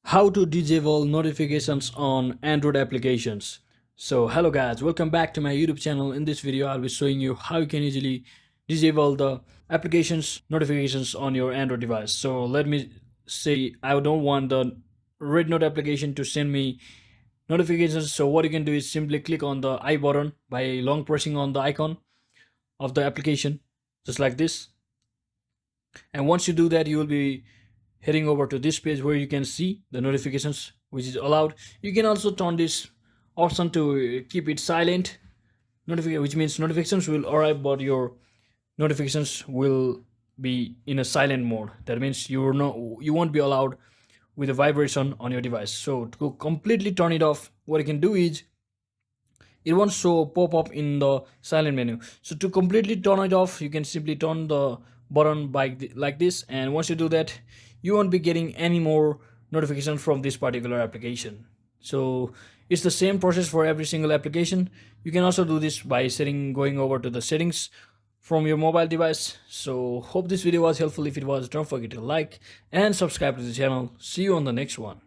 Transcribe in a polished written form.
How to disable notifications on Android applications. So hello guys, welcome back to my YouTube channel. In this video I'll be showing you how you can easily disable the applications notifications on your Android device. So let me say I don't want the red note application to send me notifications. So what you can do is simply click on the I button by long pressing on the icon of the application, just like this. And once you do that, you will be heading over to this page where you can see the notifications which is allowed. You can also turn this option to keep it silent notification, which means notifications will arrive but your notifications will be in a silent mode. That means you won't be allowed with a vibration on your device. So to completely turn it off, what you can do is it won't show pop up in the silent menu. So to completely turn it off, you can simply turn the button by like this, and once you do that, you won't be getting any more notifications from this particular application. So it's the same process for every single application. You can also do this by going over to the settings from your mobile device. So hope this video was helpful. If it was, don't forget to like and subscribe to the channel. See you on the next one.